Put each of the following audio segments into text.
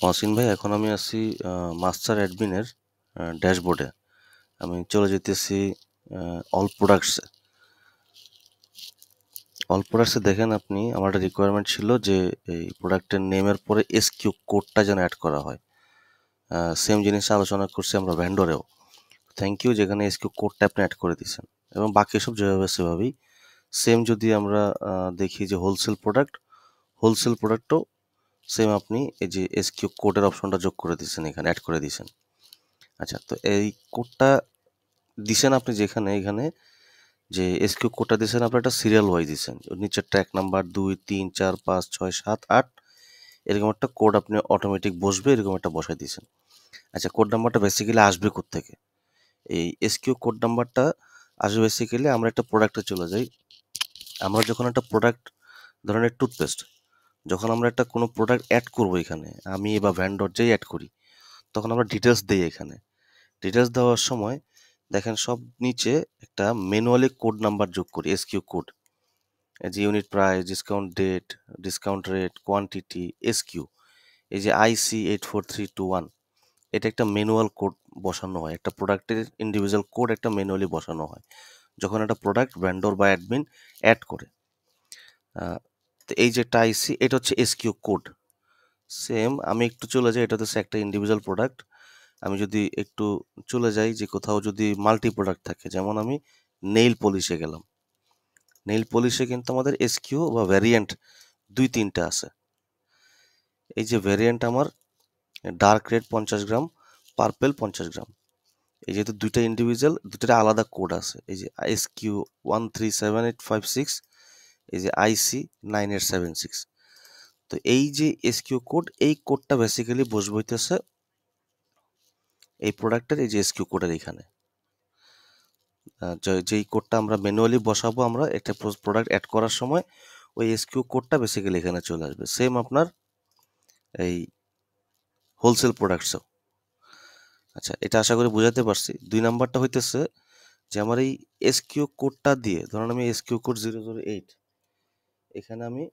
মহসিন ভাই, এখন আমি আছি মাস্টার অ্যাডমিনের ড্যাশবোর্ডে। আমি চলে যেতেছি অল প্রোডাক্টসে। অল প্রোডাক্টসে দেখেন আপনি, আমার একটা রিকোয়ারমেন্ট ছিল যে এই প্রোডাক্টের নেমের পরে এসকিউ কোডটা যেন অ্যাড করা হয়। সেম জিনিস আলোচনা করছি আমরা ভ্যান্ডরেও। থ্যাংক ইউ, যেখানে এসকিউ কোডটা আপনি অ্যাড করে দিয়েছেন। এবং বাকি সব যেভাবে সেভাবেই সেম। যদি আমরা দেখি যে হোলসেল প্রোডাক্টও সেম, আপনি এই যে এসকিউ কোডের অপশনটা যোগ করে দিয়েছেন, এখানে অ্যাড করে দিয়েছেন। আচ্ছা, তো এই কোডটা দিছেন আপনি যেখানে, এখানে যে এসকিউ কোডটা দিয়েছেন আপনি একটা সিরিয়াল ওয়াইজ দিয়েছেন। নিচেরটা 1 নাম্বার, 2, 3, 4, 5, 6, 7, 8 এরকম একটা কোড আপনি অটোমেটিক বসবে, এরকম একটা বসাই দিয়েছেন। আচ্ছা, কোড নাম্বারটা বেসিক্যালি আসবে কোত্থেকে? এই এসকিউ কোড নাম্বারটা আসবে বেসিক্যালি, আমরা একটা প্রোডাক্টে চলে যাই। আমরা যখন একটা প্রোডাক্ট, ধরনের টুথপেস্ট, যখন আমরা একটা কোনো প্রোডাক্ট অ্যাড করবো এখানে, আমি বা ভ্যান্ডর যেই অ্যাড করি, তখন আমরা ডিটেলস দিই এখানে। ডিটেলস দেওয়ার সময় দেখেন সব নিচে একটা ম্যানুয়ালি কোড নাম্বার যোগ করি, এসকিউ কোড। এই যে unit price, discount date, discount rate, quantity, SKU. এই যে IC84321, এটা একটা ম্যানুয়াল কোড বসানো হয়। একটা প্রোডাক্টের ইন্ডিভিজুয়াল কোড একটা ম্যানুয়ালি বসানো হয় যখন একটা প্রোডাক্ট ভেন্ডর বা অ্যাডমিন অ্যাড করে। তো এই যে একটা আইসি, এটা হচ্ছে এসকিউ কোড। সেম আমি একটু চলে যাই, এটা হচ্ছে একটা ইন্ডিভিজুয়াল প্রোডাক্ট। আমি যদি একটু চলে যাই যে কোথাও যদি মাল্টি প্রোডাক্ট থাকে, যেমন আমি নেইল পলিশে গেলাম। নেইল পলিশে কিন্তু আমাদের এসকিউ বা ভ্যারিয়েন্ট 2-3টা আছে। এই যে ভ্যারিয়েন্ট আমার ডার্ক রেড 50 গ্রাম, পার্পেল 50 গ্রাম। এই যেহেতু দুইটা ইন্ডিভিজুয়াল, দুটো আলাদা কোড আছে। এই যে এসকিউ 137856, এই যে IC9876। তো এই যে এসকিউ কোড, এই কোডটা বেসিক্যালি বসবে হইতেছে এই প্রোডাক্টের এই যে এসকিউ কোডের এখানে। যেই কোডটা আমরা ম্যানুয়ালি বসাবো আমরা একটা প্রোডাক্ট অ্যাড করার সময়, ওই এসকিউ কোডটা বেসিক্যালি এখানে চলে আসবে। সেম আপনার এই হোলসেল প্রোডাক্টসও। আচ্ছা, এটা আশা করি বুঝাতে পারছি। 2 নাম্বারটা হইতেছে যে আমার এই এসকিউ কোডটা দিয়ে, ধরুন আমি এসকিউ কোড 008 এখানে আমি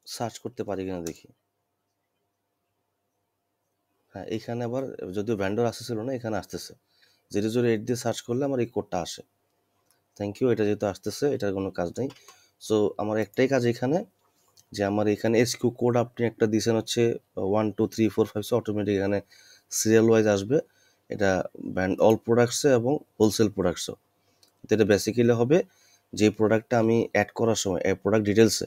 সার্চ করতে পারি কিনা দেখি। হ্যাঁ, এখানে আবার যদিও ভ্যান্ডর আসতেছিল না, এখানে আসতেছে। 008 দিয়ে সার্চ করলে আমার এই কোডটা আসে। থ্যাংক ইউ, এটা যেহেতু আসতেছে, এটার কোনো কাজ নেই। সো আমার একটাই কাজ এখানে, যে আমার এখানে এসকিউ কোড আপনি একটা দিয়েছেন হচ্ছে 1 2 3 4 5, অটোমেটিক এখানে সিরিয়াল ওয়াইজ আসবে। এটা অল প্রোডাক্টসে এবং হোলসেল প্রোডাক্টসও। তো এটা বেসিক্যালি হবে যে প্রোডাক্টটা আমি অ্যাড করার সময় প্রোডাক্ট ডিটেলসে,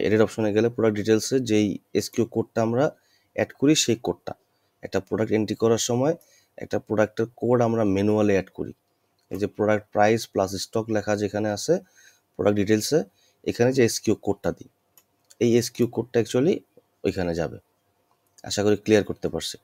এডিট অপশনে গেলে প্রোডাক্ট ডিটেলসে যেই এসকিউ কোডটা আমরা অ্যাড করি, সেই কোডটা একটা প্রোডাক্ট এন্ট্রি করার সময় একটা প্রোডাক্টের কোড আমরা ম্যানুয়ালি অ্যাড করি। এই যে প্রোডাক্ট প্রাইস প্লাস স্টক লেখা যেখানে আছে প্রোডাক্ট ডিটেলসে, এখানে যে এসকিউ কোডটা দিই, এই এসকিউ কোডটা অ্যাকচুয়ালি ওইখানে যাবে। আশা করি ক্লিয়ার করতে পারছি।